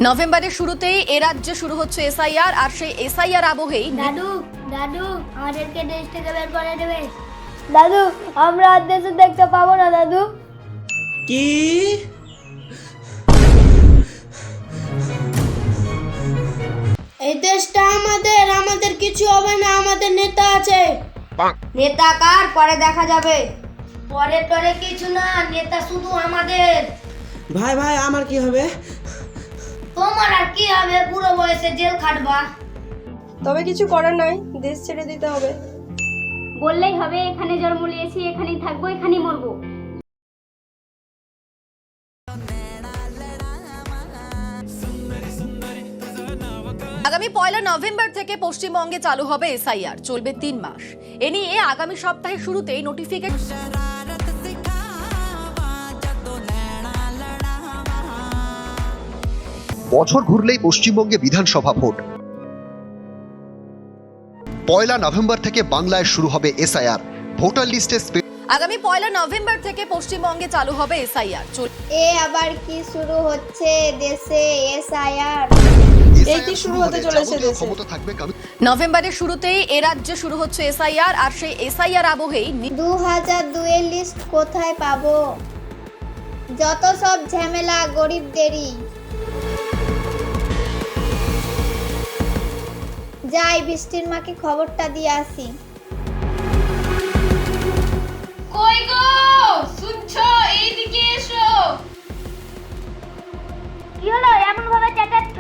নভেম্বরের শুরুতেই এ রাজ্যে শুরু হচ্ছে এসআইআর আর সেই এসআইআর আবহেই দাদু দাদু আমাদেরকে দেশ থেকে বের করে দেবে। দাদু আমরা আর দেশে দেখতে পাবো না দাদু। কি এই দেশটা আমাদের, আমাদের কিছু হবে না, আমাদের নেতা আছে। নেতা কার পরে দেখা যাবে, পরে টরে কিছু না, নেতা শুধু আমাদের। ভাই ভাই আমার কি হবে? তোমার আর কি হবে, পুরো বয়সে জেল খাটবা। তবে কিছু করার নাই, দেশ ছেড়ে দিতে হবে। বললেই হবে এখানে জন্ম নিয়েছি, এখানেই থাকবো, এখানেই মরবো। আগামী 1 নভেম্বর থেকে পশ্চিমবঙ্গে চালু হবে এসআইআর, চলবে 3 মাস। এ নিয়ে আগামী সপ্তাহের শুরুতেই নোটিফিকেশন। বছর ঘুরলেই পশ্চিমবঙ্গে বিধানসভা ভোট। 1 নভেম্বর থেকে বাংলায় শুরু হবে এসআইআর। ভোটার লিস্টে আগামী 1 নভেম্বর থেকে পশ্চিমবঙ্গে চালু হবে এসআইআর। এ আবার কি শুরু হচ্ছে দেশে এসআইআর? এই কি শুরু হতে চলেছে দেশে? ক্ষমতা থাকবে নভেম্বরের শুরুতেই এ রাজ্যে শুরু হচ্ছে এসআইআর আর সেই এসআইআর আবহেই 2002 এর লিস্ট কোথায় পাবো? যত সব ঝামেলা গরিবদেরই। যাই বৃষ্টির মাকে খবরটা দিয়ে আসি। কই গো শুনছো, এইদিকে এসো। কি হলো এমন ভাবে চেঁচাচ্ছ,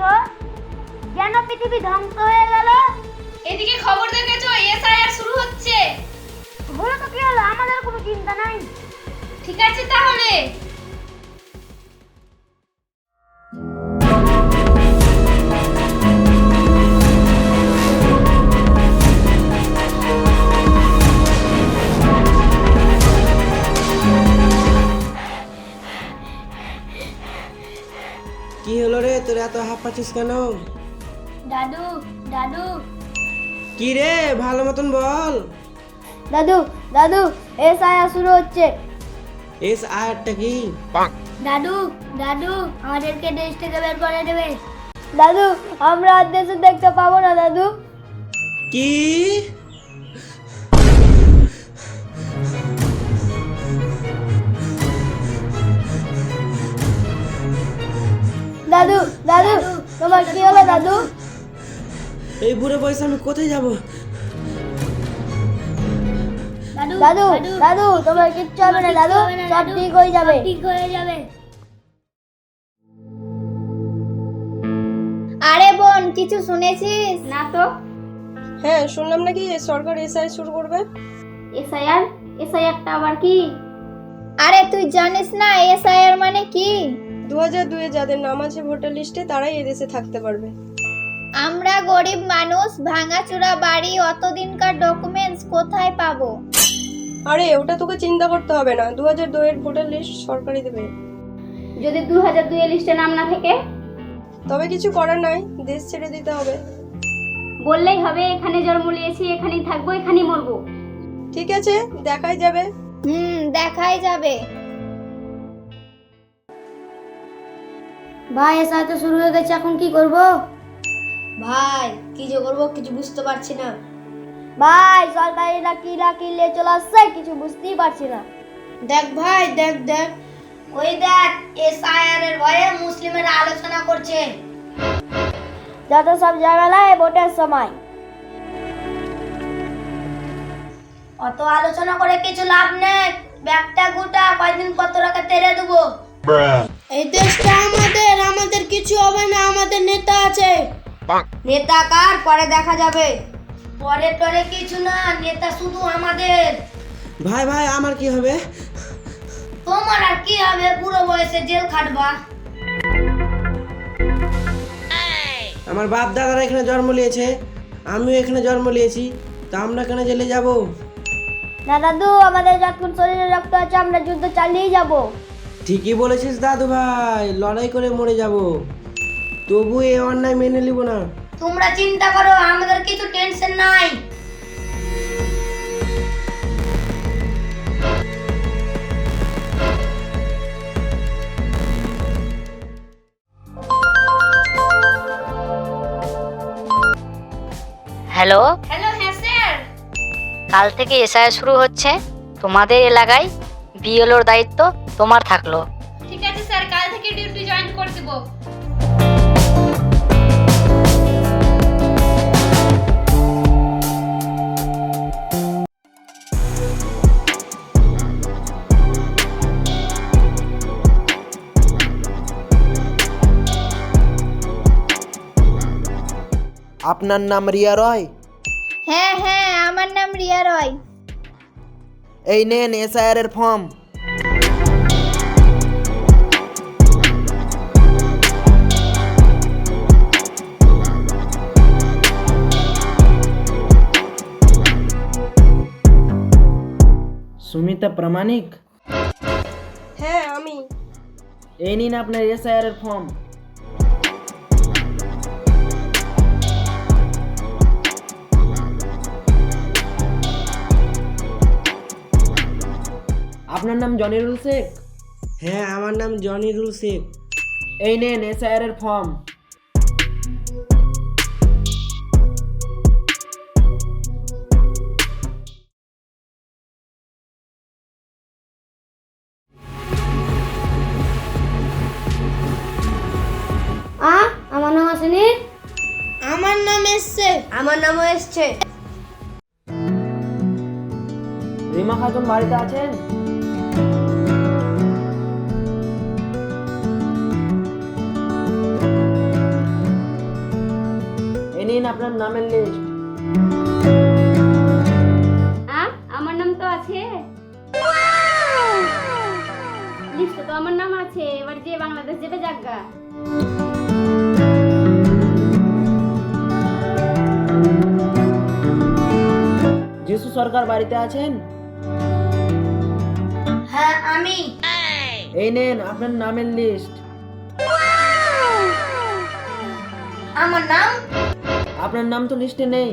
যেন পৃথিবী ধ্বংস হয়ে গেল? এদিকে খবর দেখেছো, এসআইআর শুরু হচ্ছে। হলো তো কি হলো, আমাদের কোনো চিন্তা নাই। ঠিক আছে তাহলে। কি হলো রে, তোর এত হাঁপাচ্ছিস কেন? দাদু দাদু কি রে, ভালো মতন বল। দাদু দাদু এসআইআর শুরু হচ্ছে। এসআইআরটা কি? দাদু দাদু আমাদেরকে দেশ থেকে বের করে দেবে। দাদু আমরা আর দেশে দেখতে পাবো না দাদু। কি দাদু দাদু তোমার কি হলো দাদু? এই বুড়ো বয়সে আমি কোথায় যাব? দাদু দাদু তোমার কিচ্ছু হবে না দাদু, সব ঠিক হয়ে যাবে, ঠিক হয়ে যাবে। আরে বোন কিছু শুনেছিস? না তো। হ্যাঁ শুনলাম নাকি সরকার এসআই শুরু করবে। এসআইআর, এসআইআরটা আবার কি? আরে তুই জানিস না এসআইআর মানে কি? 2002 এ যাদের নাম আছে ভোটার লিস্টে তারাই এদেশে থাকতে পারবে। আমরা গরিব মানুষ, ভাঙাচোরা বাড়ি, অতদিনকার ডকুমেন্টস কোথায় পাবো? আরে ওটা তোকে চিন্তা করতে হবে না, 2002 এর ভোটার লিস্ট সরকারই দেবে। যদি 2002 এর লিস্টে নাম না থাকে? তবে কিছু করার নাই, দেশ ছেড়ে দিতে হবে। বললেই হবে এখানে জন্ম নিয়েছি, এখানেই থাকবো, এখানেই মরবো। ঠিক আছে দেখাই যাবে। দেখাই যাবে। ভাই এসআই তো শুরু হয়ে গেছে, এখন কি করব? ভাই কি যে করবো কিছু বুঝতে পারছি না। ভাই সরকারিরা কি রাখিলে চলে আসছে, কিছু বুঝতেই পারছি না। দেখ ভাই দেখ দেখ, ওই দেখ এসআইআর এর ভয়ে মুসলিমেরা আলোচনা করছে। যত সব ঝামেলায় ভোটের সময়। অত আলোচনা করে কিছু লাভ নেই, ব্যাগটা গোটা, কয়দিন পর তোরাকে তেড়ে দেবো। এই দেশটা আমাদের, আমাদের কিছু হবে না, আমাদের নেতা আছে। নেতা কার পরে দেখা যাবে, পরে টরে কিছু না, নেতা শুধু আমাদের। ভাই ভাই আমার কি হবে? তোমার আর কি হবে, পুরো বয়সে জেল খাটবা। আমার বাপ দাদারা এখানে জন্ম নিয়েছে, আমিও এখানে জন্ম নিয়েছি, তা আমরা কেন জেলে যাব? না দাদু, আমাদের যতক্ষণ শরীরে রক্ত আছে আমরা যুদ্ধ চালিয়ে যাব। ঠিকই বলেছিস দাদু ভাই, লড়াই করে মরে যাব, তবু এই অন্যায় মেনে নিব না। তোমরা চিন্তা করো, আমাদের কিছু টেনশন নাই। হ্যালো, হ্যালো, হ্যাঁ স্যার। কাল থেকে এসআইআর শুরু হচ্ছে। তোমাদের এলাকায় বিএলওর দায়িত্ব তোমার থাকলো। ঠিক আছে স্যার, কাল থেকে ডিউটি জয়েন করে দেব। আপনার নাম রিয়া রয়? হ্যাঁ হ্যাঁ, আমার নাম রিয়া রয়। এই নেন এসআইআর এর ফর্ম। সুমিতা প্রামাণিক? হ্যাঁ আমি। এই নিন আপনার এসআইআর এর ফর্ম। আপনার নাম জনিরুল শেখ? হ্যাঁ, আমার নাম জনিরুল শেখ। এই নেন এসআইআর এর ফর্ম। আমার নাম আসেনি। আমার নাম এসছে। আমার নামও এসছে। রিমা খাতুন বাড়িতে আছেন? এই নিন আপনার নামের লিস্ট। আমার নাম তো আছে। লিস্টে তো আমার নাম আছে। এবার যে বাংলাদেশ যাবে জাগা। যিশু সরকার বাড়িতে আছেন? হ্যাঁ আমি। এই নেন আপনার নামের লিস্ট। আমার নাম? আপনার নাম তো লিস্টে নেই।